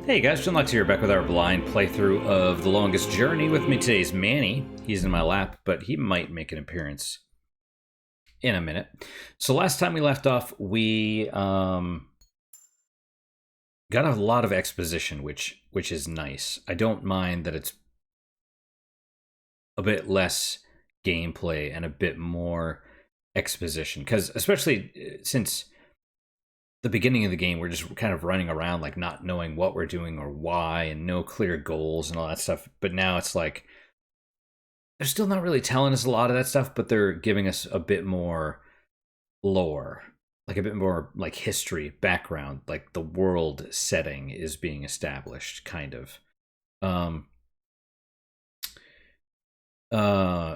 Hey guys, Shinlock's here, back with our blind playthrough of The Longest Journey. With me today is Manny. He's in my lap, but he might make an appearance in a minute. So last time we left off, we got a lot of exposition, which is nice. I don't mind that it's a bit less gameplay and a bit more exposition, because especially since the beginning of the game, we're just kind of running around, like not knowing what we're doing or why, and no clear goals and all that stuff. But now it's like they're still not really telling us a lot of that stuff, but they're giving us a bit more lore, like a bit more like history, background, like the world setting is being established, kind of.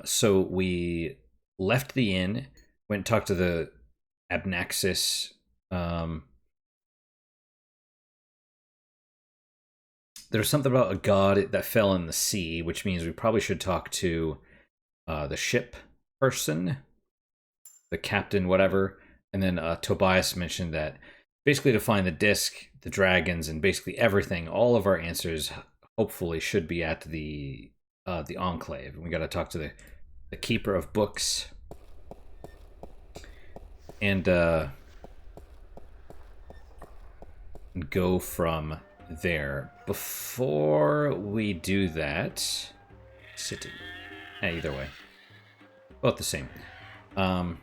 So we left the inn, went and talked to the Abnaxis. There's something about a god that fell in the sea, which means we probably should talk to the ship person, the captain, whatever. And then Tobias mentioned that basically to find the disc, the dragons, and basically everything, all of our answers hopefully should be at the Enclave. And we got to talk to the keeper of books. And go from there. Before we do that, city. Either way, both the same. I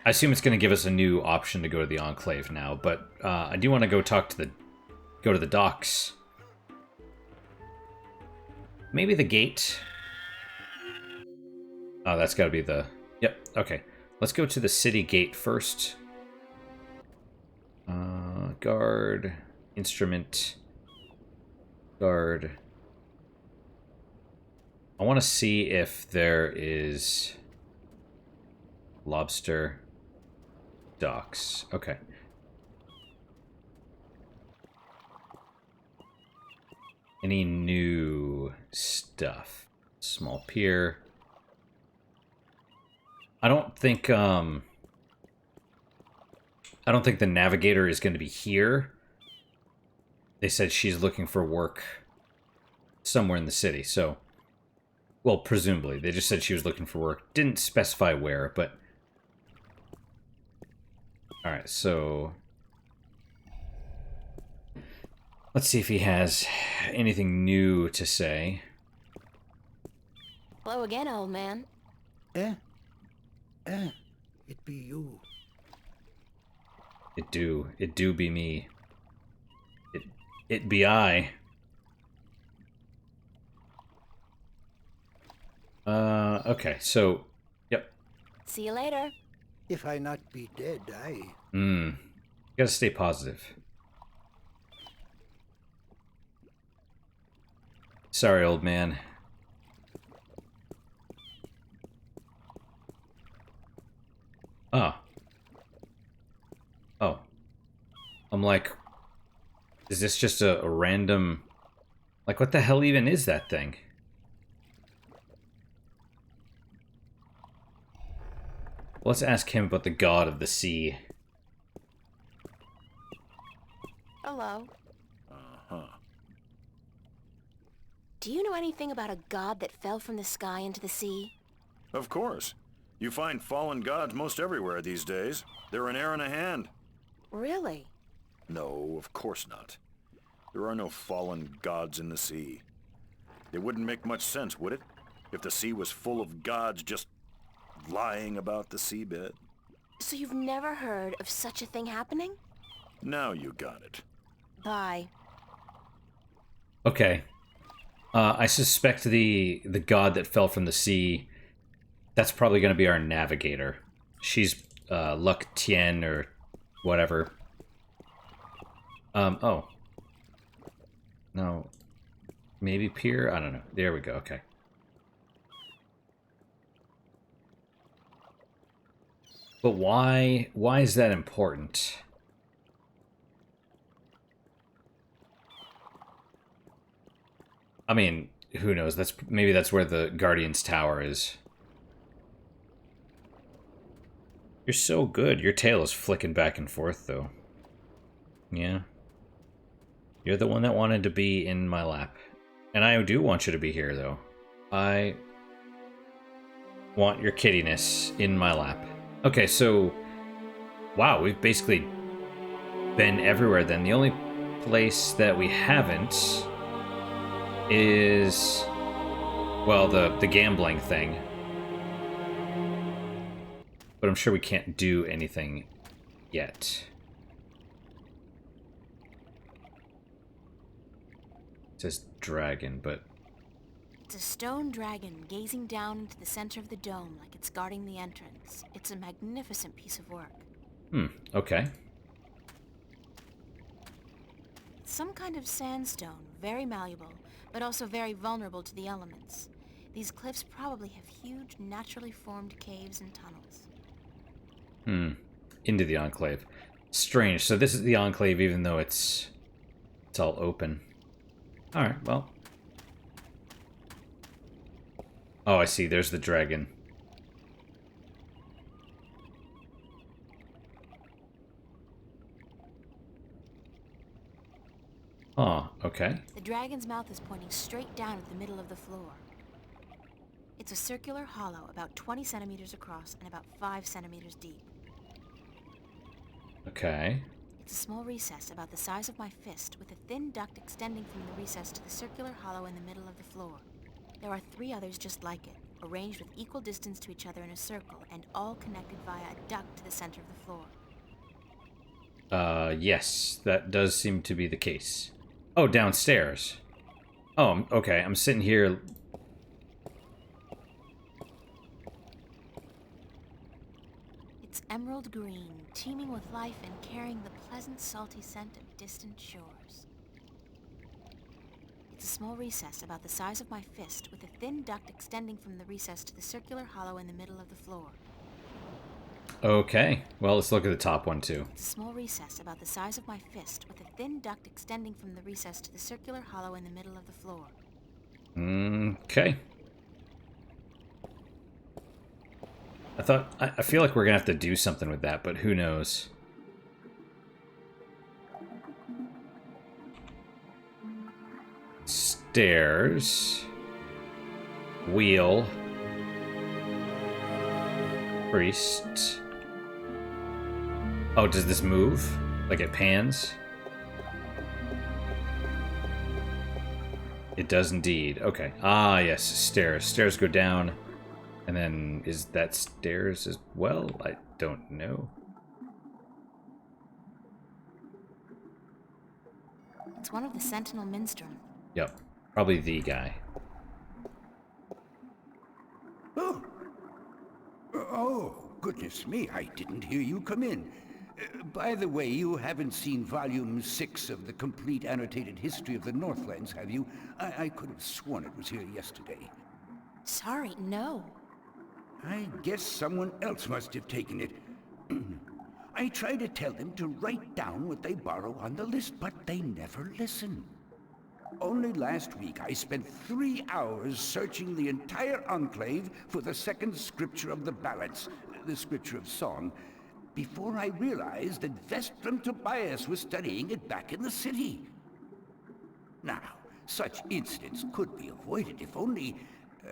assume it's going to give us a new option to go to the Enclave now, but I do want to go talk to go to the docks. Maybe the gate. Oh, that's got to be the. Yep. Okay. Let's go to the city gate first. Guard, instrument, guard. I want to see if there is lobster docks. Okay. Any new stuff? Small pier. I don't think the navigator is going to be here. They said she's looking for work somewhere in the city, so... Well, presumably. They just said she was looking for work. Didn't specify where, but... Alright, so... Let's see if he has anything new to say. Hello again, old man. It be you. It do be me. It be I. Okay, so, yep. See you later. If I not be dead, I... You gotta stay positive. Sorry, old man. Ah. Oh. I'm like, is this just a random... Like, what the hell even is that thing? Let's ask him about the god of the sea. Hello. Uh-huh. Do you know anything about a god that fell from the sky into the sea? Of course. You find fallen gods most everywhere these days. They're an air and a hand. Really? No, of course not. There are no fallen gods in the sea. It wouldn't make much sense, would it? If the sea was full of gods just lying about the seabed. So you've never heard of such a thing happening? Now you got it. Bye. Okay. I suspect the god that fell from the sea, that's probably going to be our navigator. She's Luck Tien or whatever. Oh. No. Maybe pier? I don't know. There we go. Okay. But why is that important? I mean, who knows? Maybe that's where the Guardian's Tower is. You're so good. Your tail is flicking back and forth, though. Yeah. You're the one that wanted to be in my lap. And I do want you to be here, though. I want your kittiness in my lap. Okay, so... Wow, we've basically been everywhere then. The only place that we haven't is... Well, the gambling thing. But I'm sure we can't do anything yet. It says dragon, but... It's a stone dragon gazing down into the center of the dome like it's guarding the entrance. It's a magnificent piece of work. Okay. It's some kind of sandstone, very malleable, but also very vulnerable to the elements. These cliffs probably have huge, naturally formed caves and tunnels. Into the Enclave. Strange. So this is the Enclave even though it's all open. Alright, well. Oh, I see. There's the dragon. Oh, okay. The dragon's mouth is pointing straight down at the middle of the floor. It's a circular hollow about 20 centimeters across and about 5 centimeters deep. Okay. It's a small recess about the size of my fist with a thin duct extending from the recess to the circular hollow in the middle of the floor. There are 3 others just like it, arranged with equal distance to each other in a circle and all connected via a duct to the center of the floor. Yes, that does seem to be the case. Oh, downstairs. Oh, okay, I'm sitting here. It's emerald green, teeming with life and carrying the pleasant, salty scent of distant shores. It's a small recess about the size of my fist with a thin duct extending from the recess to the circular hollow in the middle of the floor. Okay, well, let's look at the top one, too. It's a small recess about the size of my fist with a thin duct extending from the recess to the circular hollow in the middle of the floor. Okay. I feel like we're gonna have to do something with that, but who knows? Stairs. Wheel. Priest. Oh, does this move? Like it pans? It does indeed. Okay. Ah, yes. Stairs. Stairs go down. And then, is that stairs as well? I don't know. It's one of the Sentinel Minstrum. Yep. Probably the guy. Oh, goodness me, I didn't hear you come in. By the way, you haven't seen Volume 6 of the Complete Annotated History of the Northlands, have you? I could have sworn it was here yesterday. Sorry, no. I guess someone else must have taken it. I try to tell them to write down what they borrow on the list, but they never listen. Only last week I spent 3 hours searching the entire enclave for the second scripture of the ballads, the scripture of song, before I realized that Vestrum Tobias was studying it back in the city. Now, such incidents could be avoided if only,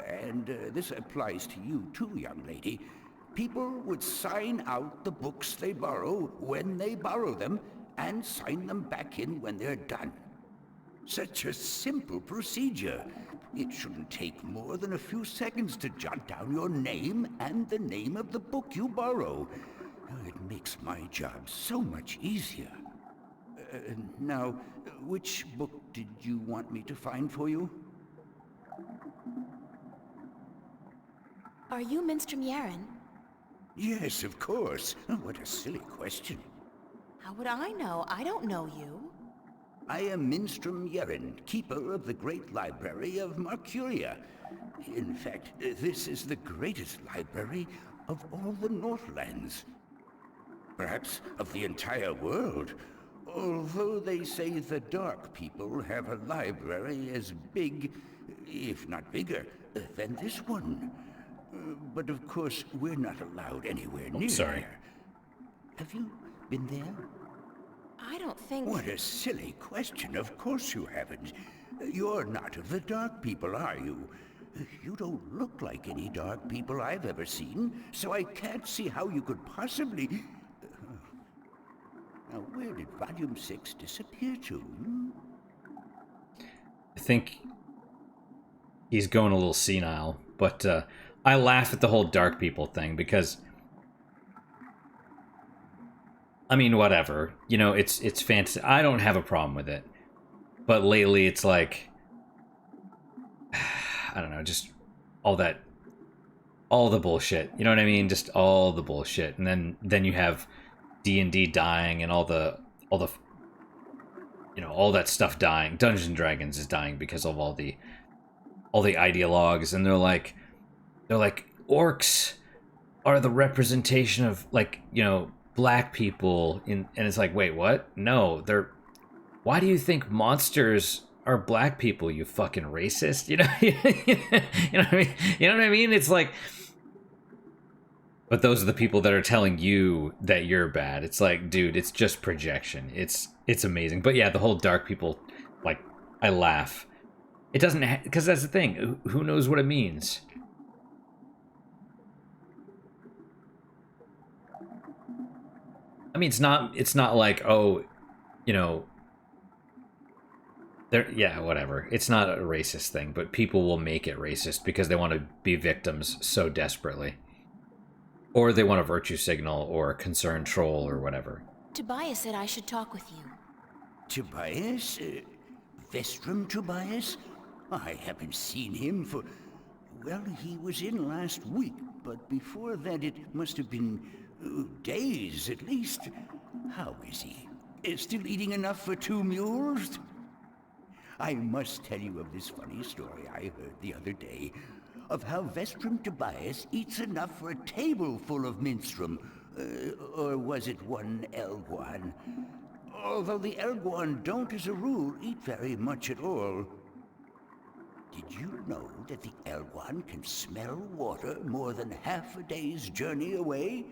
and this applies to you too, young lady, people would sign out the books they borrow when they borrow them and sign them back in when they're done. Such a simple procedure. It shouldn't take more than a few seconds to jot down your name and the name of the book you borrow. It makes my job so much easier. Now, which book did you want me to find for you? Are you Minstrum Yaren? Yes, of course. What a silly question. How would I know? I don't know you. I am Minstrum Yeren, keeper of the great library of Marcuria. In fact, this is the greatest library of all the Northlands. Perhaps of the entire world. Although they say the Dark People have a library as big, if not bigger, than this one. But of course, we're not allowed anywhere near Sorry. there. Have you been there? I don't think... What a silly question. Of course you haven't. You're not of the dark people, are you? You don't look like any dark people I've ever seen, so I can't see how you could possibly... Now, where did Volume 6 disappear to? I think he's going a little senile, but I laugh at the whole dark people thing because, I mean, whatever. You know, it's fantasy. I don't have a problem with it. But lately it's like, I don't know, just all the bullshit. You know what I mean? Just all the bullshit. And then you have D&D dying and all the you know, all that stuff dying. Dungeons and Dragons is dying because of all the ideologues, and they're like orcs are the representation of, like, you know, black people and it's like, wait, what? No, why do you think monsters are black people, you fucking racist? You know, you know what I mean? You know what I mean? It's like, but those are the people that are telling you that you're bad. It's like, dude, it's just projection. It's amazing. But yeah, the whole dark people, like, I laugh. It doesn't, because that's the thing. Who knows what it means? I mean, it's not like, oh, you know, yeah, whatever. It's not a racist thing, but people will make it racist because they want to be victims so desperately. Or they want a virtue signal or a concerned troll or whatever. Tobias said I should talk with you. Tobias? Vestrum Tobias? I haven't seen him for... Well, he was in last week, but before that it must have been days at least. How is he? Still eating enough for 2 mules? I must tell you of this funny story I heard the other day, of how Vestrum Tobias eats enough for a table full of minstrum. Or was it one Elguan? Although the Elguan don't, as a rule, eat very much at all. Did you know that the Elguan can smell water more than half a day's journey away?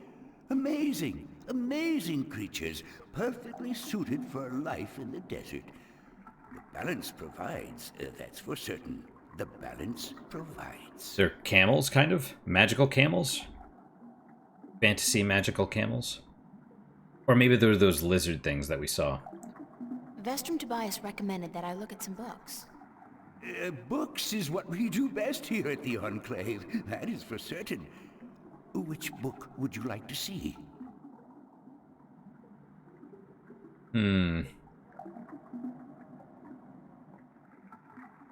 Amazing, amazing creatures, perfectly suited for life in the desert. The balance provides, that's for certain. The balance provides. They're camels, kind of? Magical camels? Fantasy magical camels? Or maybe they're those lizard things that we saw. Vestrum Tobias recommended that I look at some books. Books is what we do best here at the Enclave, that is for certain. Which book would you like to see?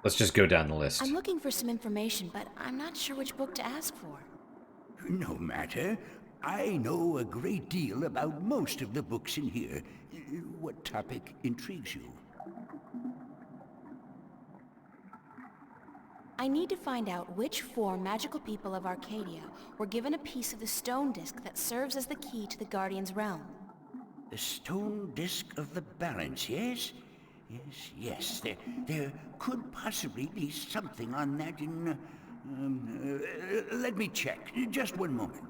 Let's just go down the list. I'm looking for some information, but I'm not sure which book to ask for. No matter. I know a great deal about most of the books in here. What topic intrigues you? I need to find out which 4 magical people of Arcadia were given a piece of the stone disc that serves as the key to the Guardian's realm. The stone disc of the balance, yes? Yes. There could possibly be something on that in... let me check. Just one moment.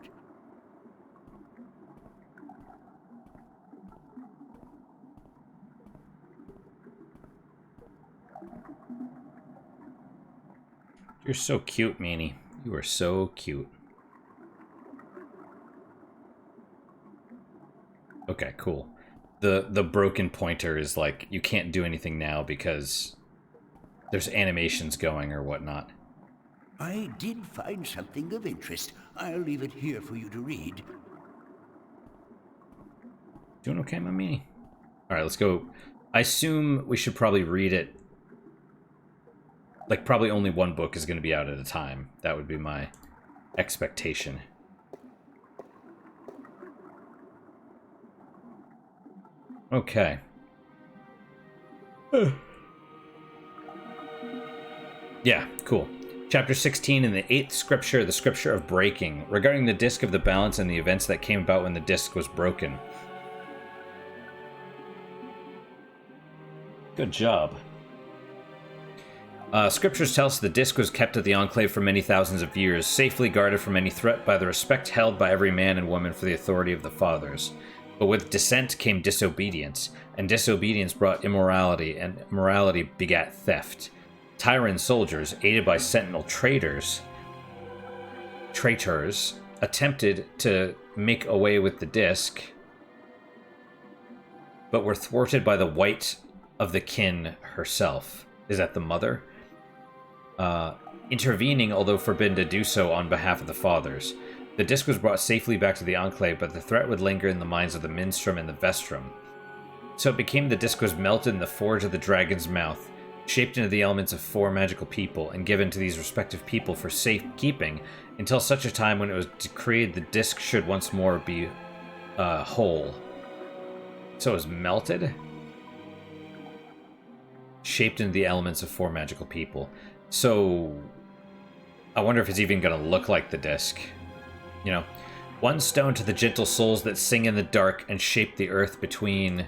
You're so cute, Manny. You are so cute. Okay, cool. The broken pointer is like, you can't do anything now because there's animations going or whatnot. I did find something of interest. I'll leave it here for you to read. Doing okay, my Manny? Alright, let's go. I assume we should probably read it. Like, probably only one book is going to be out at a time. That would be my expectation. Okay. Yeah, cool. Chapter 16 in the 8th scripture, the scripture of breaking, regarding the disc of the balance and the events that came about when the disc was broken. Good job. Scriptures tell us the disc was kept at the Enclave for many thousands of years, safely guarded from any threat by the respect held by every man and woman for the authority of the Fathers. But with dissent came disobedience, and disobedience brought immorality, and immorality begat theft. Tyrant soldiers, aided by sentinel traitors, attempted to make away with the disc, but were thwarted by the wight of the kin herself. Is that the mother? Intervening, although forbidden to do so on behalf of the fathers. The disc was brought safely back to the Enclave, but the threat would linger in the minds of the Minstrum and the Vestrum. So it became the disc was melted in the forge of the dragon's mouth, shaped into the elements of 4 magical people, and given to these respective people for safekeeping until such a time when it was decreed the disc should once more be whole. So it was melted? Shaped into the elements of 4 magical people. So I wonder if it's even going to look like the disc. You know, 1 stone to the gentle souls that sing in the dark and shape the earth between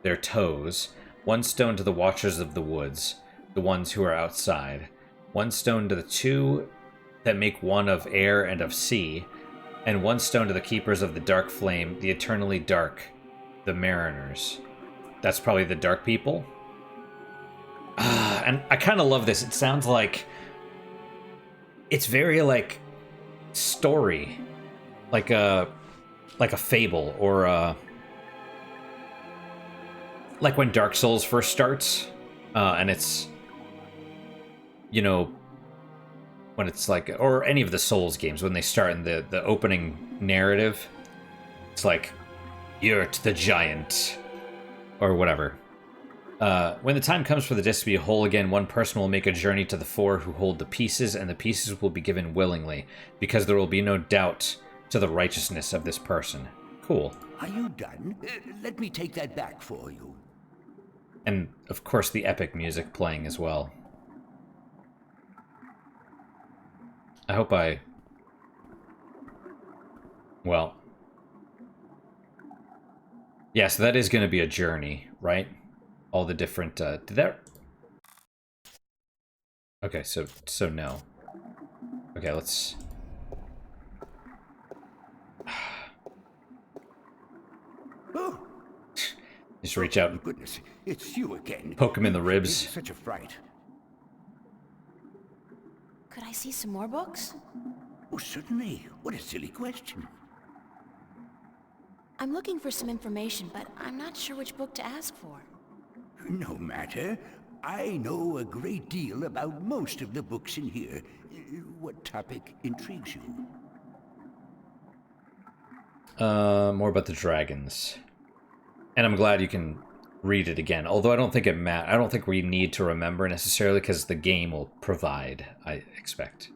their toes. 1 stone to the watchers of the woods, the ones who are outside. 1 stone to the 2 that make one of air and of sea. And 1 stone to the keepers of the dark flame, the eternally dark, the mariners. That's probably the dark people. And I kind of love this. It sounds like... It's very, like, story. Like a fable, or like when Dark Souls first starts, and it's, you know, when it's like, or any of the Souls games, when they start in the opening narrative, it's like, Yurt the Giant, or whatever. When the time comes for the disc to be whole again, 1 person will make a journey to the 4 who hold the pieces, and the pieces will be given willingly, because there will be no doubt to the righteousness of this person. Cool. Are you done? Let me take that back for you. And, of course, the epic music playing as well. I hope I... Well... Yeah, so that is going to be a journey, right? All the different, did that... Okay, so no. Okay, let's... Oh, Just reach out and goodness, it's you again. poke him in the ribs. It's such a fright. Could I see some more books? Oh, certainly. What a silly question. I'm looking for some information, but I'm not sure which book to ask for. No matter. I know a great deal about most of the books in here. What topic intrigues you? More about the dragons. And I'm glad you can read it again. Although I don't think I don't think we need to remember necessarily, because the game will provide, I expect.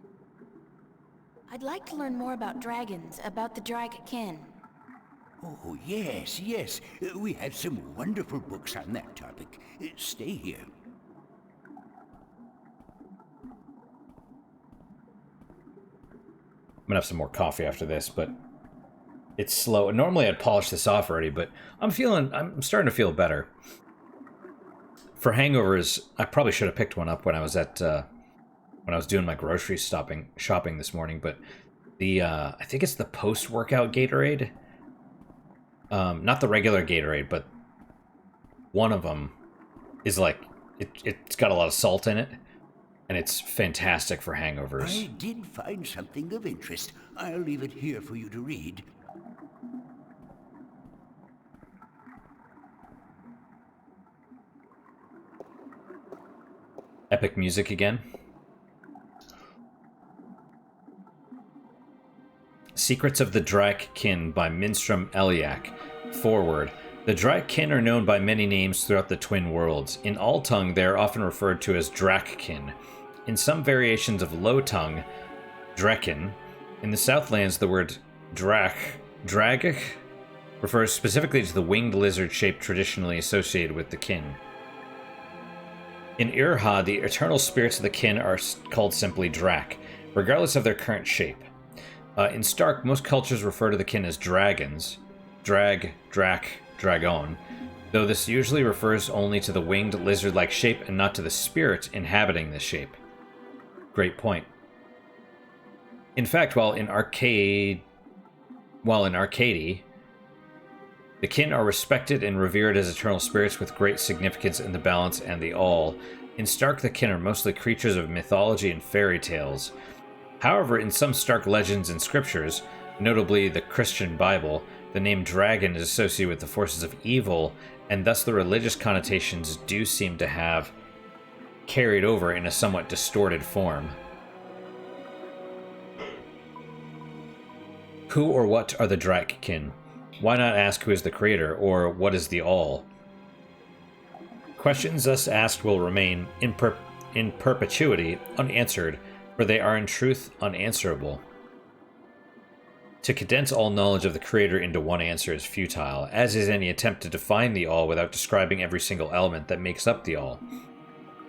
I'd like to learn more about dragons, about the Dragkin. Oh, yes, yes. We have some wonderful books on that topic. Stay here. I'm gonna have some more coffee after this, but it's slow. Normally I'd polish this off already, but I'm starting to feel better. For hangovers, I probably should have picked one up when I was doing my grocery shopping this morning, but I think it's the post-workout Gatorade. Not the regular Gatorade, but one of them is like, it's got a lot of salt in it, and it's fantastic for hangovers. I did find something of interest. I'll leave it here for you to read. Epic music again. Secrets of the Dragkin by Minstrum Eliak. Forward. The Dragkin are known by many names throughout the Twin Worlds. In All Tongue, they are often referred to as Drakkin. In some variations of Low Tongue, Drekin. In the Southlands, the word Dragik, refers specifically to the winged lizard shape traditionally associated with the kin. In Irha, the eternal spirits of the kin are called simply Drak, regardless of their current shape. In Stark, most cultures refer to the kin as dragons, Drak, Dragon, though this usually refers only to the winged lizard-like shape and not to the spirit inhabiting this shape. Great point. In fact, while in Arcadia, The kin are respected and revered as eternal spirits with great significance in the balance and the all. In Stark, the kin are mostly creatures of mythology and fairy tales. However, in some Stark legends and scriptures, notably the Christian Bible, the name dragon is associated with the forces of evil, and thus the religious connotations do seem to have carried over in a somewhat distorted form. Who or what are the Drakkin? Why not ask who is the creator, or what is the all? Questions thus asked will remain in perpetuity unanswered, for they are in truth unanswerable. To condense all knowledge of the creator into one answer is futile, as is any attempt to define the all without describing every single element that makes up the all.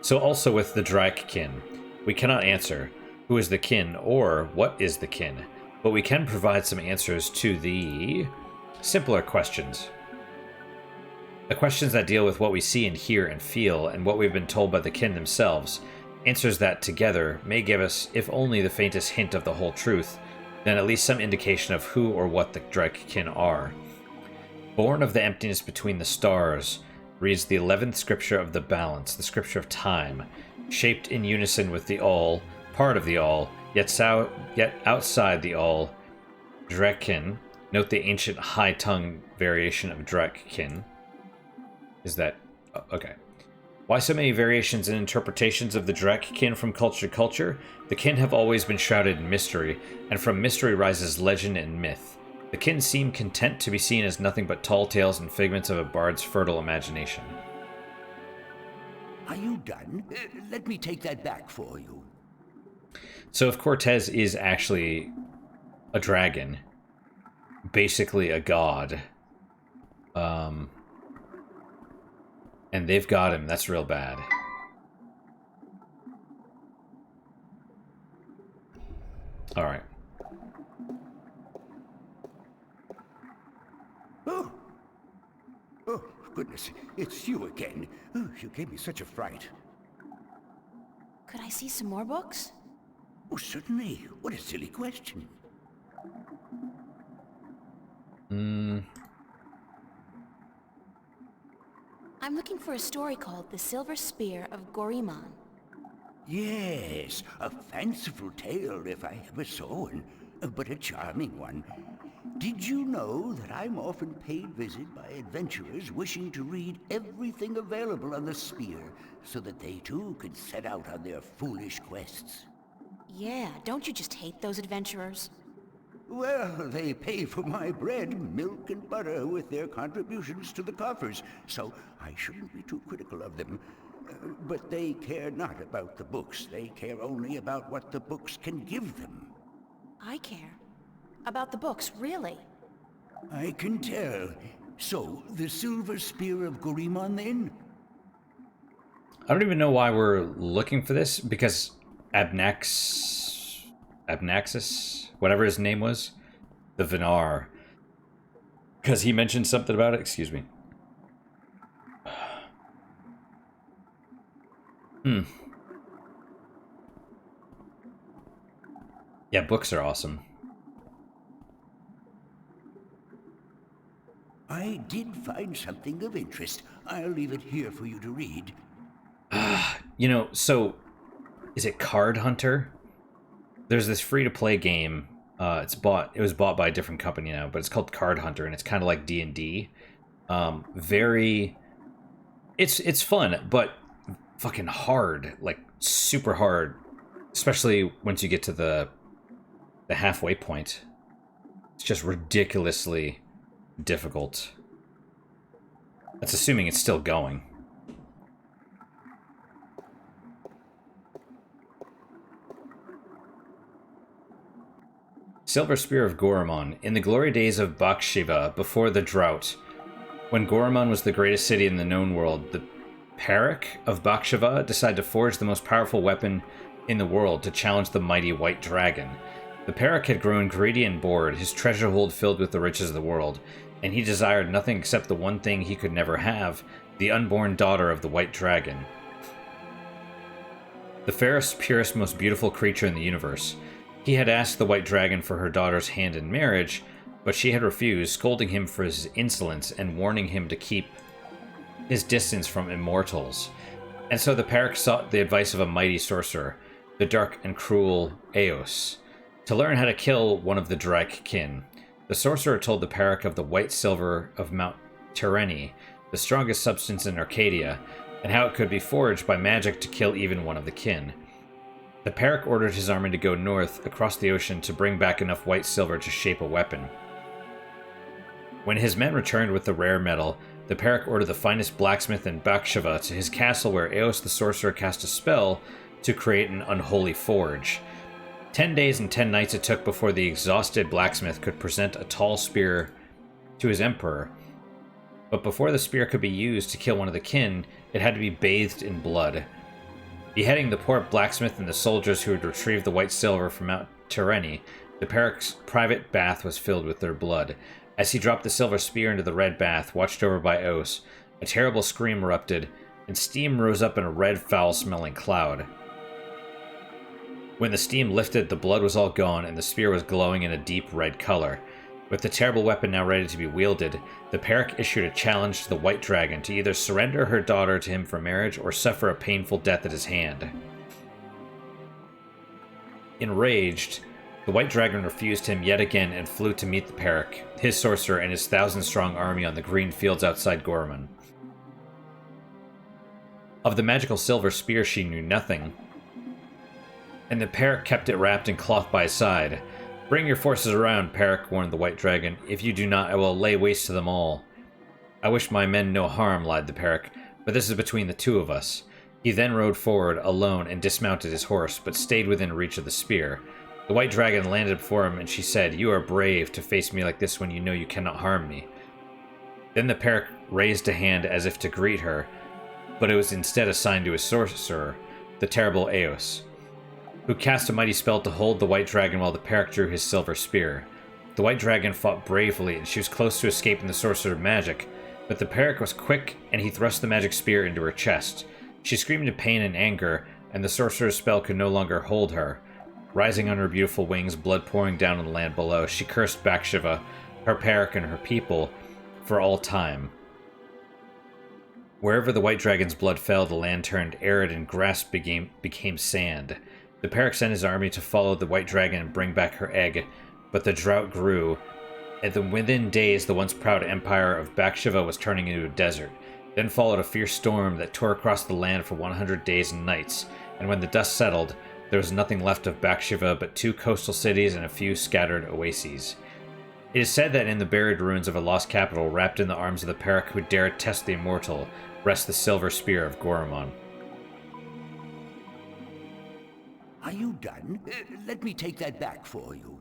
So also with the Drakkin, we cannot answer who is the kin or what is the kin, but we can provide some answers to the simpler questions. The questions that deal with what we see and hear and feel, and what we've been told by the kin themselves, answers that together may give us, if only the faintest hint of the whole truth, then at least some indication of who or what the Drakkin are. Born of the emptiness between the stars, reads the 11th scripture of the balance, the scripture of time, shaped in unison with the all, part of the all, yet outside the all, Drakkin. Note the ancient high-tongue variation of Drakkin. Is that... okay. Why so many variations and interpretations of the Drakkin from culture to culture? The kin have always been shrouded in mystery, and from mystery rises legend and myth. The kin seem content to be seen as nothing but tall tales and figments of a bard's fertile imagination. Are you done? Let me take that back for you. So if Cortez is actually a dragon, basically a god, and they've got him, that's real bad. All right. Oh, goodness, it's you again. Oh, you gave me such a fright. Could I see some more books? Oh, certainly. What a silly question. I'm looking for a story called The Silver Spear of Gorimon. Yes, a fanciful tale if I ever saw one, but a charming one. Did you know that I'm often paid visit by adventurers wishing to read everything available on the spear so that they too could set out on their foolish quests? Yeah, don't you just hate those adventurers? Well, they pay for my bread, milk, and butter with their contributions to the coffers, so I shouldn't be too critical of them. But they care not about the books. They care only about what the books can give them. I care. About the books, really? I can tell. So, the Silver Spear of Gorimon, then? I don't even know why we're looking for this, because Abnaxis, whatever his name was, the Vinar, because he mentioned something about it. Excuse me. Yeah, books are awesome. I did find something of interest. I'll leave it here for you to read. You know, so is it Card Hunter? There's this free-to-play game. It was bought by a different company now, but it's called Card Hunter, and it's kind of like D&D. It's fun, but fucking hard, like super hard, especially once you get to the halfway point. It's just ridiculously difficult. That's assuming it's still going. Silver Spear of Gorimon. In the glory days of Bakshiva, before the drought, when Gorimon was the greatest city in the known world, the Parak of Bakshiva decided to forge the most powerful weapon in the world to challenge the mighty White Dragon. The Parak had grown greedy and bored, his treasure hold filled with the riches of the world, and he desired nothing except the one thing he could never have, the unborn daughter of the White Dragon. The fairest, purest, most beautiful creature in the universe. He had asked the White Dragon for her daughter's hand in marriage, but she had refused, scolding him for his insolence and warning him to keep his distance from immortals. And so the Parrot sought the advice of a mighty sorcerer, the dark and cruel Eos, to learn how to kill one of the Drake kin. The sorcerer told the Parrot of the white silver of Mount Tyrrheni, the strongest substance in Arcadia, and how it could be forged by magic to kill even one of the kin. The Parrot ordered his army to go north across the ocean to bring back enough white silver to shape a weapon. When his men returned with the rare metal, the Parrot ordered the finest blacksmith in Bakshava to his castle, where Eos the sorcerer cast a spell to create an unholy forge. 10 days and 10 nights it took before the exhausted blacksmith could present a tall spear to his emperor. But before the spear could be used to kill one of the kin, it had to be bathed in blood. Beheading the poor blacksmith and the soldiers who had retrieved the white silver from Mount Tyrrheni, the Parrot's private bath was filled with their blood. As he dropped the silver spear into the red bath, watched over by Eos, a terrible scream erupted, and steam rose up in a red, foul-smelling cloud. When the steam lifted, the blood was all gone, and the spear was glowing in a deep red color. With the terrible weapon now ready to be wielded, the Parrot issued a challenge to the White Dragon to either surrender her daughter to him for marriage or suffer a painful death at his hand. Enraged, the White Dragon refused him yet again and flew to meet the Parrot, his sorcerer, and his 1,000-strong army on the green fields outside Gorman. Of the magical silver spear she knew nothing, and the Parrot kept it wrapped in cloth by his side. "Bring your forces around," Parrot warned the White Dragon. "If you do not, I will lay waste to them all." "I wish my men no harm," lied the Parrot, "but this is between the two of us." He then rode forward, alone, and dismounted his horse, but stayed within reach of the spear. The White Dragon landed before him, and she said, "You are brave to face me like this when you know you cannot harm me." Then the Parrot raised a hand as if to greet her, but it was instead assigned to his sorcerer, the terrible Eos, who cast a mighty spell to hold the White Dragon while the Parrot drew his silver spear. The White Dragon fought bravely, and she was close to escaping the sorcerer's magic, but the Parrot was quick, and he thrust the magic spear into her chest. She screamed in pain and anger, and the sorcerer's spell could no longer hold her. Rising on her beautiful wings, blood pouring down on the land below, she cursed Bakshava, her Parrot, and her people for all time. Wherever the White Dragon's blood fell, the land turned arid and grass became sand. The Parrot sent his army to follow the White Dragon and bring back her egg, but the drought grew, and within days the once proud empire of Bakshava was turning into a desert. Then followed a fierce storm that tore across the land for 100 days and nights, and when the dust settled, there was nothing left of Bakshava but 2 coastal cities and a few scattered oases. It is said that in the buried ruins of a lost capital, wrapped in the arms of the Parrot who dared test the immortal, rests the silver spear of Gorman. Are you done? Let me take that back for you.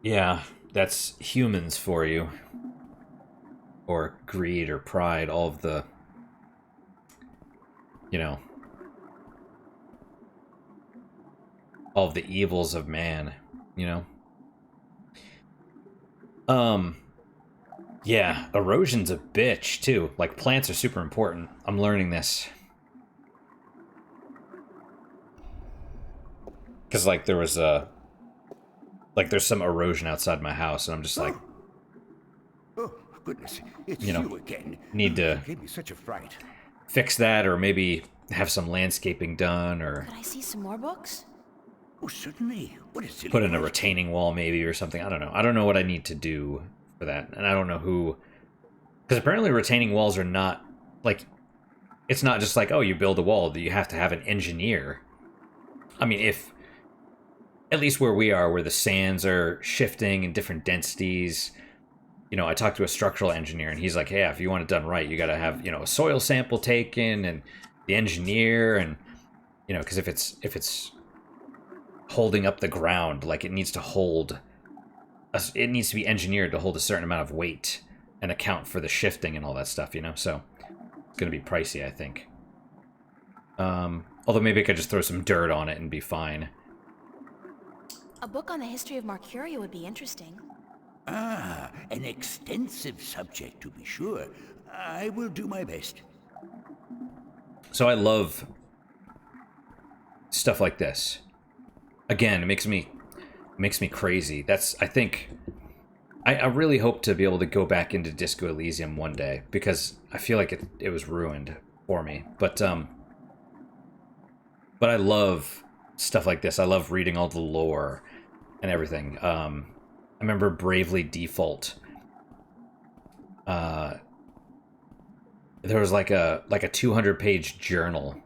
Yeah, that's humans for you. Or greed or pride, all of the, all of the evils of man, Yeah, erosion's a bitch, too. Like, plants are super important. I'm learning this. Because, like, there's some erosion outside my house, and I'm just like... Oh, goodness, it's you again. Need to Gave me such a fright. fix that, or maybe have some landscaping done, or Could I see some more books? Oh, certainly. What a silly put in a question. retaining wall, maybe, or something. I don't know. I don't know what I need to do for that, and I don't know who... Because apparently retaining walls are not, like... It's not just like, oh, you build a wall. You have to have an engineer. I mean, if... At least where we are, where the sands are shifting in different densities. I talked to a structural engineer, and he's like, "Yeah, if you want it done right, you got to have, a soil sample taken, and the engineer, and because if it's holding up the ground, like it needs to be engineered to hold a certain amount of weight and account for the shifting and all that stuff, So it's gonna be pricey, I think. Although maybe I could just throw some dirt on it and be fine. A book on the history of Marcuria would be interesting. Ah, an extensive subject, to be sure. I will do my best. So I love stuff like this. Again, it makes me crazy. I think I really hope to be able to go back into Disco Elysium one day, because I feel like it was ruined for me. But I love stuff like this. I love reading all the lore and everything. I remember Bravely Default. There was like a 200-page journal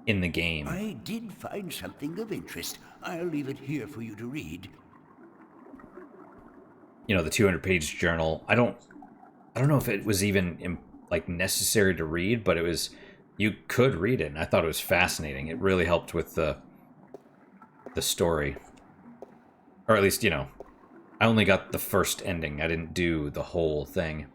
in the game. I did find something of interest. I'll leave it here for you to read. You know, the 200-page journal. I don't know if it was even like necessary to read, but you could read it, and I thought it was fascinating. It really helped with the story, or at least, you know, I only got the first ending. I didn't do the whole thing.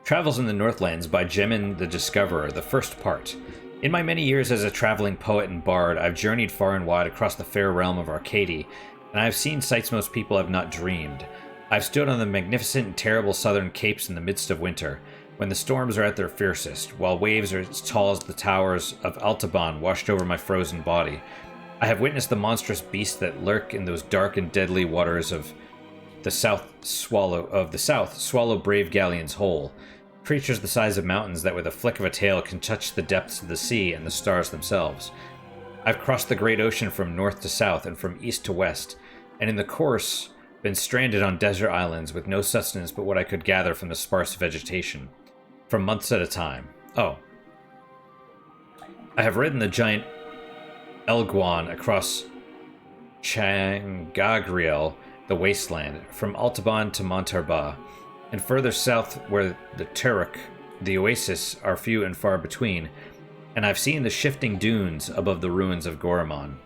Travels in the Northlands by Jemin the Discoverer, the first part. In my many years as a traveling poet and bard, I've journeyed far and wide across the fair realm of Arcadia, and I have seen sights most people have not dreamed. I've stood on the magnificent and terrible southern capes in the midst of winter, when the storms are at their fiercest, while waves are as tall as the towers of Altaban washed over my frozen body. I have witnessed the monstrous beasts that lurk in those dark and deadly waters of the south swallow brave galleons whole. Creatures the size of mountains that with a flick of a tail can touch the depths of the sea and the stars themselves. I've crossed the great ocean from north to south and from east to west, and in the course been stranded on desert islands with no sustenance but what I could gather from the sparse vegetation, for months at a time. Oh. I have ridden the giant Elguan across Changagriel, the wasteland, from Altaban to Montarba, and further south where the Turek, the oasis, are few and far between, and I've seen the shifting dunes above the ruins of Goramon.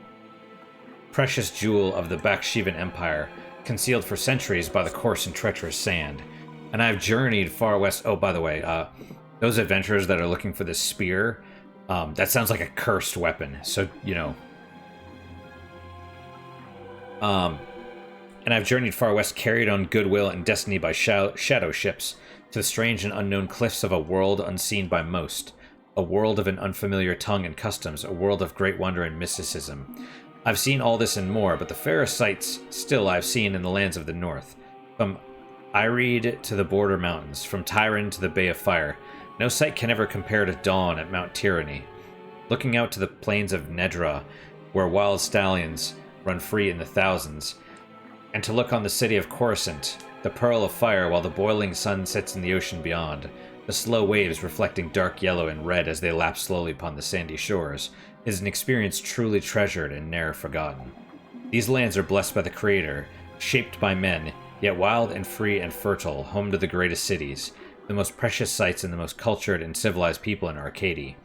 Precious jewel of the Bakshivan Empire, concealed for centuries by the coarse and treacherous sand. And I've journeyed far west. Oh, by the way, those adventurers that are looking for this spear, that sounds like a cursed weapon, so, you know. And I've journeyed far west, carried on goodwill and destiny by shadow ships, to the strange and unknown cliffs of a world unseen by most, a world of an unfamiliar tongue and customs, a world of great wonder and mysticism. I've seen all this and more, but the fairest sights still I've seen in the lands of the north. From Ireed to the border mountains, from Tyran to the Bay of Fire, no sight can ever compare to dawn at Mount Tyranny. Looking out to the plains of Nedra, where wild stallions run free in the thousands, and to look on the city of Coruscant, the pearl of fire, while the boiling sun sets in the ocean beyond, the slow waves reflecting dark yellow and red as they lap slowly upon the sandy shores, is an experience truly treasured and ne'er forgotten. These lands are blessed by the Creator, shaped by men, yet wild and free and fertile, home to the greatest cities, the most precious sights and the most cultured and civilized people in Arcadia.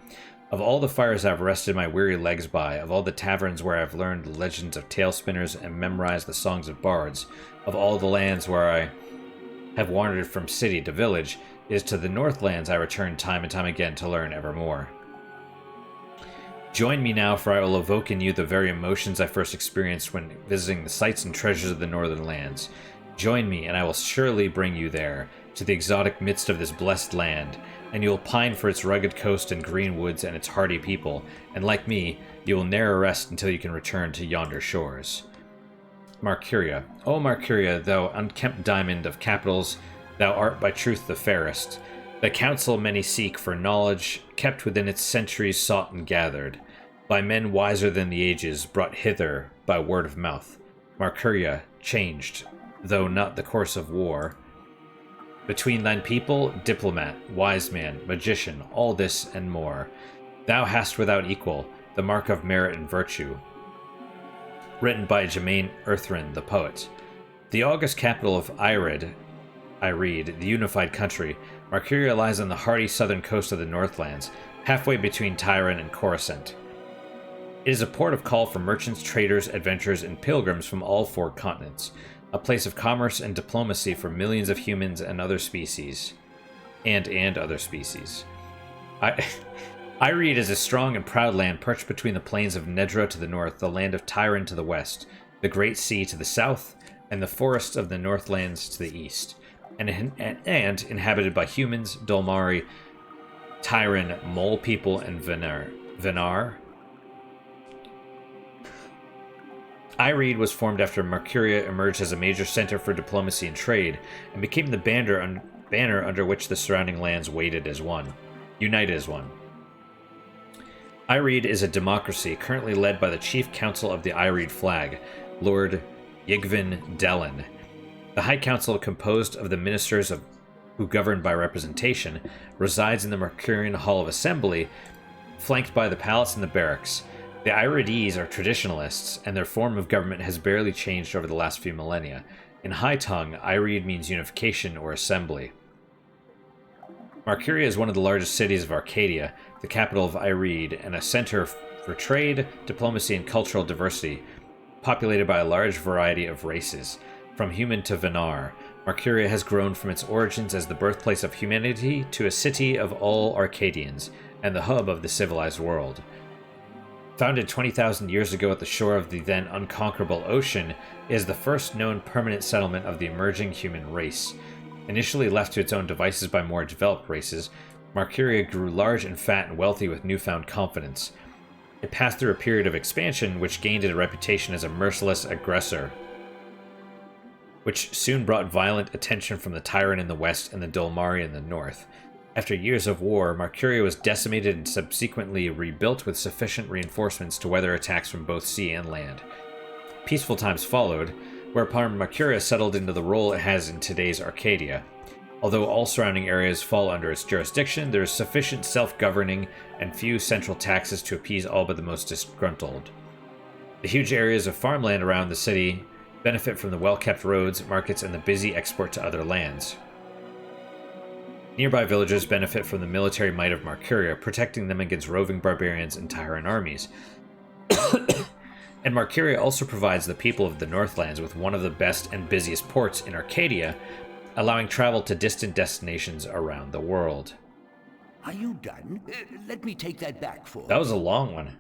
Of all the fires I've rested my weary legs by, of all the taverns where I've learned the legends of tale spinners and memorized the songs of bards, of all the lands where I have wandered from city to village, it is to the Northlands I return time and time again to learn evermore. Join me now, for I will evoke in you the very emotions I first experienced when visiting the sights and treasures of the northern lands. Join me, and I will surely bring you there, to the exotic midst of this blessed land, and you will pine for its rugged coast and green woods and its hardy people, and like me, you will ne'er rest until you can return to yonder shores. Marcuria. O Marcuria, thou unkempt diamond of capitals, thou art by truth the fairest. The counsel many seek for knowledge, kept within its centuries sought and gathered, by men wiser than the ages, brought hither by word of mouth. Marcuria, changed, though not the course of war. Between thine people, diplomat, wise man, magician, all this and more. Thou hast without equal the mark of merit and virtue. Written by Jermaine Earthrin, the poet. The august capital of Ired, the unified country, Marcuria lies on the hardy southern coast of the Northlands, halfway between Tyran and Coruscant. It is a port of call for merchants, traders, adventurers, and pilgrims from all four continents, a place of commerce and diplomacy for millions of humans and other species. And other species. Ireed is a strong and proud land perched between the plains of Nedra to the north, the land of Tyran to the west, the Great Sea to the south, and the forests of the Northlands to the east, and inhabited by humans, Dolmari, Tyran, Mole people, and Venar. IREAD was formed after Mercuria emerged as a major center for diplomacy and trade, and became the banner under which the surrounding lands united as one. IREAD is a democracy currently led by the Chief Council of the IREAD flag, Lord Yigvin Dellen. The High Council, composed of the ministers who govern by representation, resides in the Mercurian Hall of Assembly, flanked by the palace and the barracks. The IREADs are traditionalists, and their form of government has barely changed over the last few millennia. In High Tongue, IREAD means unification or assembly. Marcuria is one of the largest cities of Arcadia, the capital of IREAD, and a center for trade, diplomacy, and cultural diversity, populated by a large variety of races. From human to Venar, Marcuria has grown from its origins as the birthplace of humanity to a city of all Arcadians, and the hub of the civilized world. Founded 20,000 years ago at the shore of the then unconquerable ocean, it is the first known permanent settlement of the emerging human race. Initially left to its own devices by more developed races, Marcuria grew large and fat and wealthy with newfound confidence. It passed through a period of expansion which gained it a reputation as a merciless aggressor, which soon brought violent attention from the Tyrant in the west and the Dolmari in the north. After years of war, Marcuria was decimated and subsequently rebuilt with sufficient reinforcements to weather attacks from both sea and land. Peaceful times followed, whereupon Marcuria settled into the role it has in today's Arcadia. Although all surrounding areas fall under its jurisdiction, there is sufficient self-governing and few central taxes to appease all but the most disgruntled. The huge areas of farmland around the city benefit from the well-kept roads, markets, and the busy export to other lands. Nearby villages benefit from the military might of Marcuria, protecting them against roving barbarians and tyrant armies. And Marcuria also provides the people of the Northlands with one of the best and busiest ports in Arcadia, allowing travel to distant destinations around the world. Are you done? Let me take that back for... That was a long one.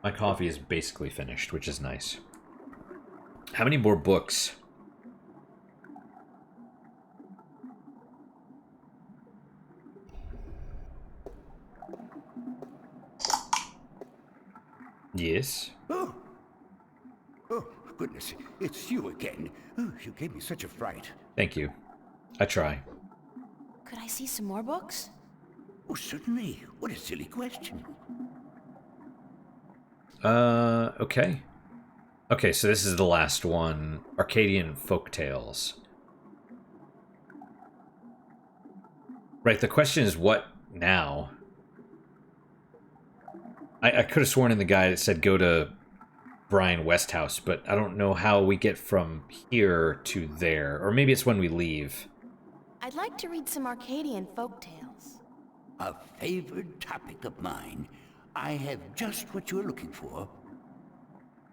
My coffee is basically finished, which is nice. How many more books? Yes. Oh, goodness, it's you again. Oh, you gave me such a fright. Thank you. I try. Could I see some more books? Oh, certainly. What a silly question. Okay. Okay, so this is the last one. Arcadian Folktales. Right, the question is what now? I could have sworn in the guide it said go to Brian Westhouse, but I don't know how we get from here to there. Or maybe it's when we leave. I'd like to read some Arcadian folk tales. A favored topic of mine. I have just what you're looking for.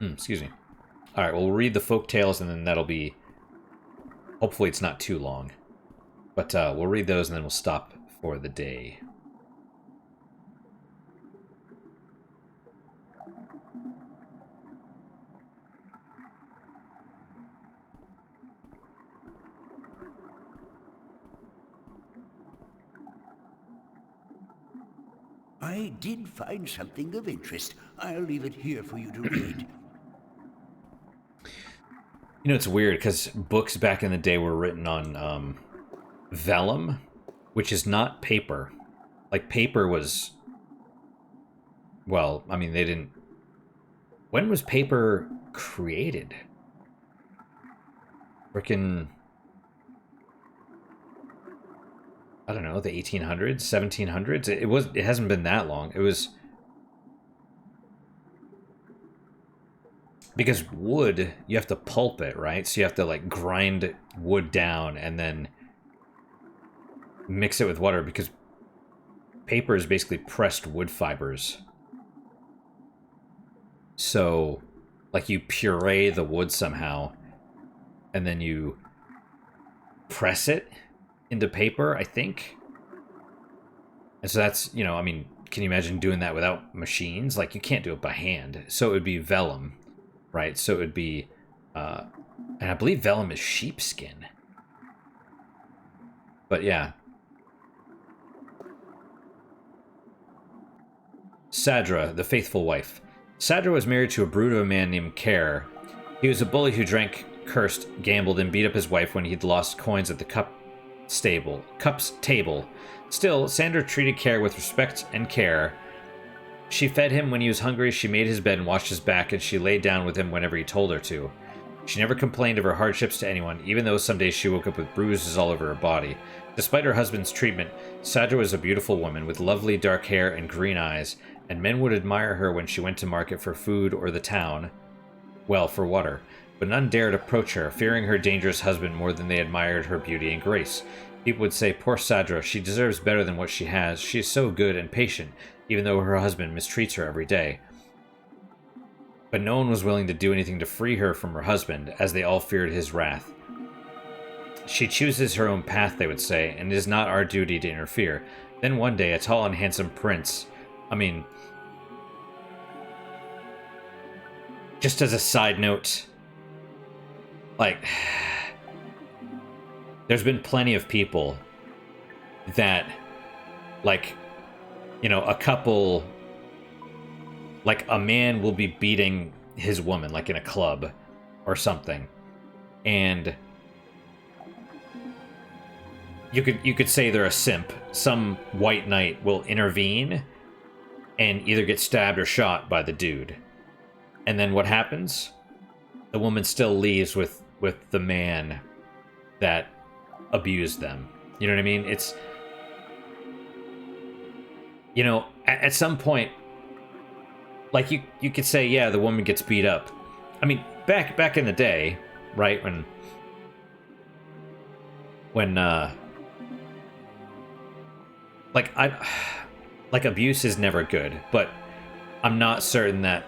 Excuse me. Alright, well, we'll read the folk tales, and then that'll be... Hopefully it's not too long. But we'll read those, and then we'll stop for the day. I did find something of interest. I'll leave it here for you to read. You know, it's weird, because books back in the day were written on vellum, which is not paper. Like, paper was... Well, I mean, they didn't... When was paper created? Frickin'... I don't know, the 1800s, 1700s? It hasn't been that long. It was... Because wood, you have to pulp it, right? So you have to, like, grind wood down and then mix it with water, because paper is basically pressed wood fibers. So, like, you puree the wood somehow, and then you press it into paper, I think. And so that's, you know, I mean, can you imagine doing that without machines? Like, you can't do it by hand. So it would be vellum, right? So it would be, and I believe vellum is sheepskin. But yeah. Sadra, the faithful wife. Sadra was married to a brute of a man named Care. He was a bully who drank, cursed, gambled, and beat up his wife when he'd lost coins at the Cup's table. Still, Sandra treated Care with respect and care. She fed him when he was hungry, she made his bed and washed his back, and she laid down with him whenever he told her to. She never complained of her hardships to anyone, even though some days she woke up with bruises all over her body. Despite her husband's treatment, Sadra was a beautiful woman with lovely dark hair and green eyes, and men would admire her when she went to market for food or the town, well, for water. But none dared approach her, fearing her dangerous husband more than they admired her beauty and grace. People would say, poor Sadra, she deserves better than what she has. She is so good and patient, even though her husband mistreats her every day. But no one was willing to do anything to free her from her husband, as they all feared his wrath. She chooses her own path, they would say, and it is not our duty to interfere. Then one day, a tall and handsome prince... just as a side note, there's been plenty of people that, a couple... a man will be beating his woman, in a club or something. And you could say they're a simp. Some white knight will intervene and either get stabbed or shot by the dude. And then what happens? The woman still leaves with the man that abused them. You know what I mean? It's... at some point... you could say, yeah, the woman gets beat up. I mean, back in the day, right, when abuse is never good, but I'm not certain that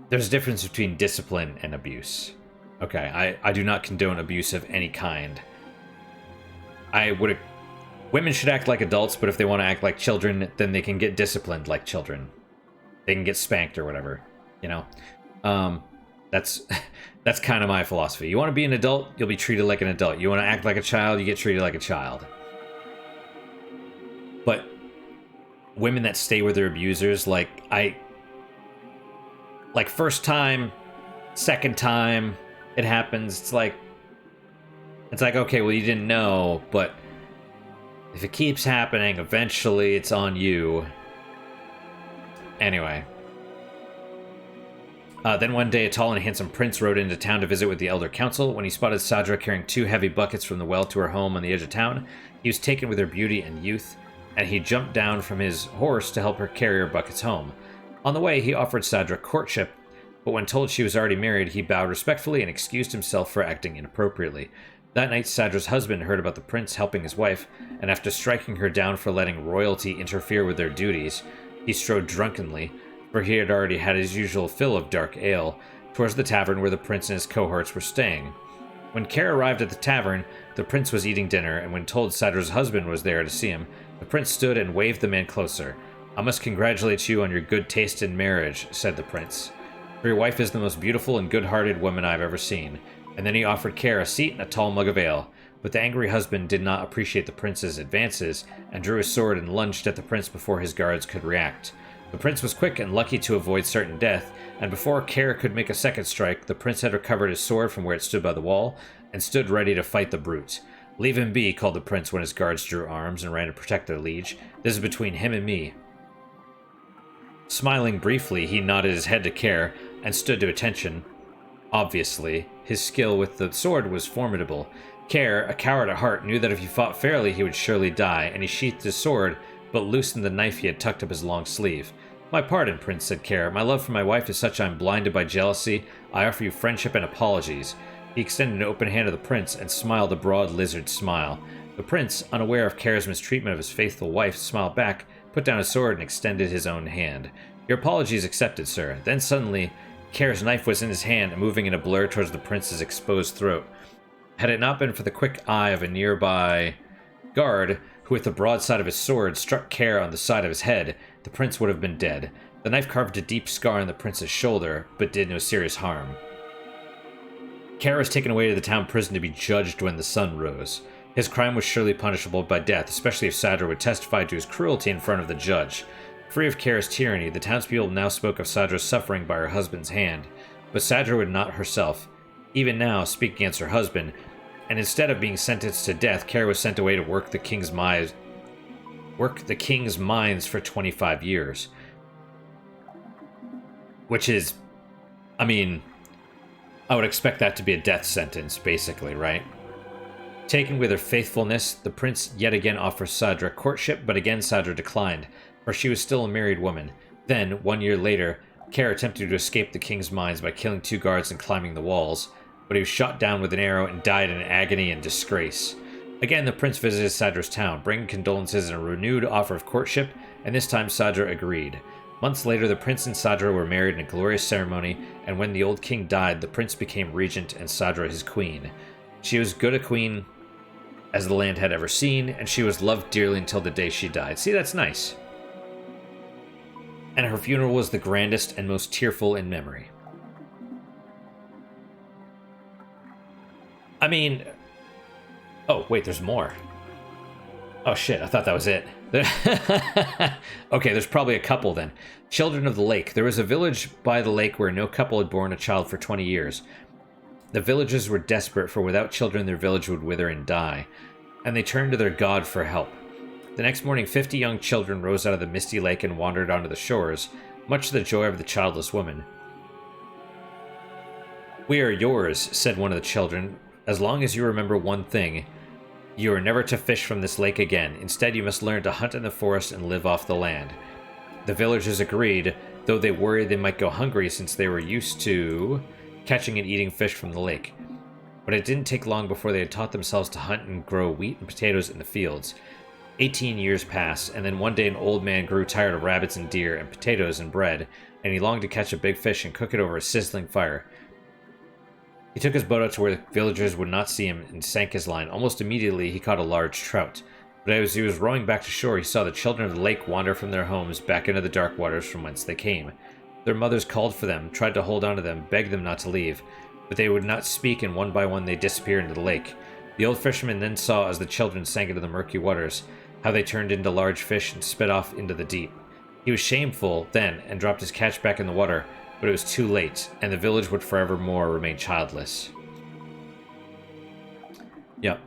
there's a difference between discipline and abuse. Okay, I do not condone abuse of any kind. Women should act like adults, but if they want to act like children, then they can get disciplined like children. They can get spanked or whatever, That's kind of my philosophy. You want to be an adult, you'll be treated like an adult. You want to act like a child, you get treated like a child. But women that stay with their abusers, first time, second time it happens, it's like, okay, well, you didn't know, but if it keeps happening, eventually it's on you. Anyway. Then one day, a tall and handsome prince rode into town to visit with the elder council. When he spotted Sadra carrying 2 heavy buckets from the well to her home on the edge of town, he was taken with her beauty and youth, and he jumped down from his horse to help her carry her buckets home. On the way, he offered Sadra courtship, but when told she was already married, he bowed respectfully and excused himself for acting inappropriately. That night, Sadra's husband heard about the prince helping his wife, and after striking her down for letting royalty interfere with their duties, he strode drunkenly, for he had already had his usual fill of dark ale, towards the tavern where the prince and his cohorts were staying. When Care arrived at the tavern, the prince was eating dinner, and when told Sadra's husband was there to see him, the prince stood and waved the man closer. "I must congratulate you on your good taste in marriage," said the prince, "for your wife is the most beautiful and good-hearted woman I've ever seen." And then he offered Care a seat and a tall mug of ale. But the angry husband did not appreciate the prince's advances, and drew his sword and lunged at the prince before his guards could react. The prince was quick and lucky to avoid certain death, and before Care could make a second strike, the prince had recovered his sword from where it stood by the wall, and stood ready to fight the brute. "Leave him be," called the prince when his guards drew arms and ran to protect their liege. "This is between him and me." Smiling briefly, he nodded his head to Care, and stood to attention. Obviously, his skill with the sword was formidable. Care, a coward at heart, knew that if he fought fairly, he would surely die, and he sheathed his sword, but loosened the knife he had tucked up his long sleeve. "My pardon, Prince," said Care. "My love for my wife is such I am blinded by jealousy. I offer you friendship and apologies." He extended an open hand to the prince, and smiled a broad lizard smile. The prince, unaware of Care's mistreatment of his faithful wife, smiled back, put down his sword, and extended his own hand. "Your apologies accepted, sir." Then suddenly, Care's knife was in his hand, moving in a blur towards the prince's exposed throat. Had it not been for the quick eye of a nearby guard, who with the broadside of his sword struck Care on the side of his head, the prince would have been dead. The knife carved a deep scar on the prince's shoulder, but did no serious harm. Care was taken away to the town prison to be judged when the sun rose. His crime was surely punishable by death, especially if Sadra would testify to his cruelty in front of the judge. Free of Kara's tyranny, the townspeople now spoke of Sadra's suffering by her husband's hand, but Sadra would not herself, even now, speak against her husband, and instead of being sentenced to death, Kara was sent away to work the king's mines for 25 years. Which is, I mean, I would expect that to be a death sentence, basically, right? Taken with her faithfulness, the prince yet again offers Sadra courtship, but again Sadra declined, for she was still a married woman. Then, 1 year later, Kara attempted to escape the king's mines by killing 2 guards and climbing the walls, but he was shot down with an arrow and died in agony and disgrace. Again, the prince visited Sadra's town, bringing condolences and a renewed offer of courtship, and this time Sadra agreed. Months later, the prince and Sadra were married in a glorious ceremony, and when the old king died, the prince became regent and Sadra his queen. She was good a queen as the land had ever seen, and she was loved dearly until the day she died. See, that's nice. And her funeral was the grandest and most tearful in memory. I mean... Oh, wait, there's more. Oh shit, I thought that was it. Okay, there's probably a couple then. Children of the Lake. There was a village by the lake where no couple had borne a child for 20 years. The villagers were desperate, for without children their village would wither and die, and they turned to their god for help. The next morning, 50 young children rose out of the misty lake and wandered onto the shores, much to the joy of the childless woman. "We are yours," said one of the children, "as long as you remember one thing. You are never to fish from this lake again. Instead, you must learn to hunt in the forest and live off the land." The villagers agreed, though they worried they might go hungry since they were used to catching and eating fish from the lake. But it didn't take long before they had taught themselves to hunt and grow wheat and potatoes in the fields. 18 years passed, and then one day an old man grew tired of rabbits and deer and potatoes and bread, and he longed to catch a big fish and cook it over a sizzling fire. He took his boat out to where the villagers would not see him and sank his line. Almost immediately, he caught a large trout. But as he was rowing back to shore, he saw the children of the lake wander from their homes back into the dark waters from whence they came. Their mothers called for them, tried to hold on to them, begged them not to leave, but they would not speak, and one by one they disappeared into the lake. The old fisherman then saw, as the children sank into the murky waters, how they turned into large fish and sped off into the deep. He was shameful then, and dropped his catch back in the water, but it was too late, and the village would forevermore remain childless. Yep.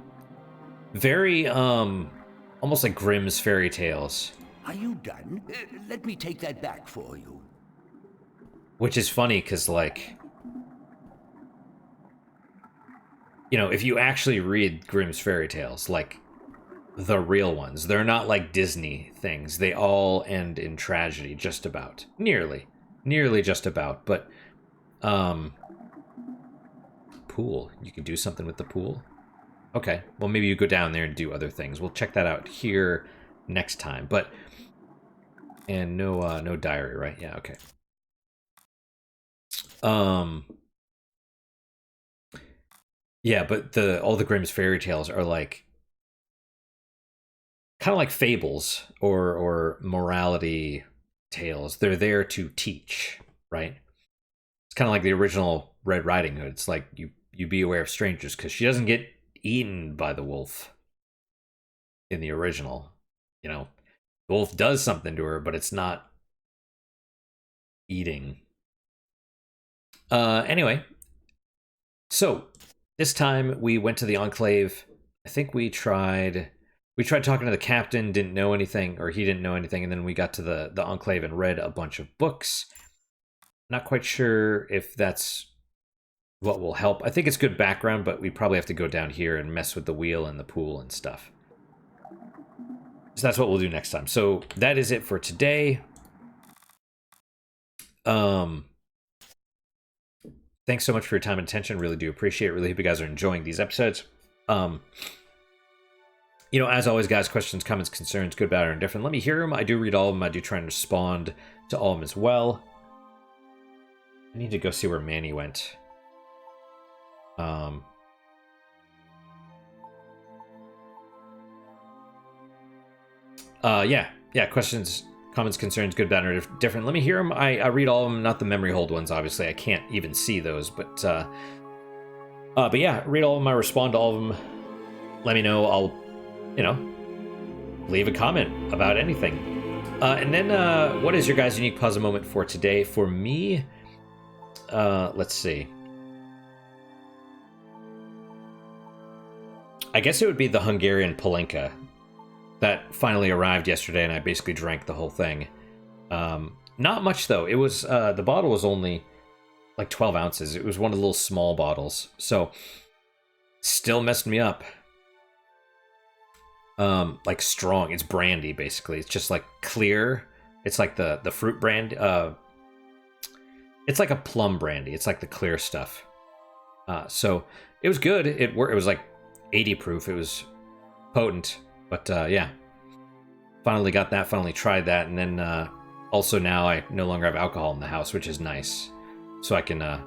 Very, almost like Grimm's fairy tales. Are you done? Let me take that back for you. Which is funny, because, like, you know, if you actually read Grimm's fairy tales, like, the real ones, they're not like Disney things. They all end in tragedy, just about. Nearly just about, but, pool. You can do something with the pool? Okay, well, maybe you go down there and do other things. We'll check that out here next time, but, and no diary, right? Yeah, okay. Yeah, but all the Grimm's fairy tales are like, kind of like fables or morality tales. They're there to teach, right? It's kind of like the original Red Riding Hood. It's like you be aware of strangers, because she doesn't get eaten by the wolf in the original. You know, the wolf does something to her, but it's not eating. Anyway, so this time we went to the Enclave. I think we tried talking to the captain, didn't know anything, or he didn't know anything, and then we got to the Enclave and read a bunch of books. Not quite sure if that's what will help. I think it's good background, but we probably have to go down here and mess with the wheel and the pool and stuff. So that's what we'll do next time. So that is it for today. Thanks so much for your time and attention. Really do appreciate it. Really hope you guys are enjoying these episodes. You know, as always, guys, questions, comments, concerns, good, bad, or indifferent, let me hear them. I do read all of them. I do try and respond to all of them as well. I need to go see where Manny went. Yeah, questions, comments, concerns, good, bad, or different. Let me hear them. I read all of them, not the memory hold ones, obviously. I can't even see those, but yeah, read all of them. I respond to all of them. let me know. I'll, leave a comment about anything. And then, what is your guys' unique puzzle moment for today? For me, let's see. I guess it would be the Hungarian Palenka that finally arrived yesterday, and I basically drank the whole thing. Not much, though. It was, the bottle was only like 12 ounces. It was one of the little small bottles. So, still messed me up. Like strong. It's brandy, basically. It's just like clear. It's like the fruit brand. It's like a plum brandy. It's like the clear stuff. So it was good. It was like 80 proof. It was potent. But yeah. Finally got that. Finally tried that. And then also now I no longer have alcohol in the house, which is nice. So I can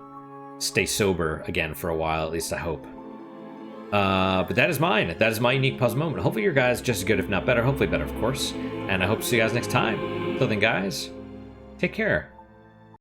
stay sober again for a while, at least I hope. But that is mine. That is my unique puzzle moment. Hopefully your guys just as good, if not better. Hopefully better, of course. And I hope to see you guys next time. Until then, guys, take care.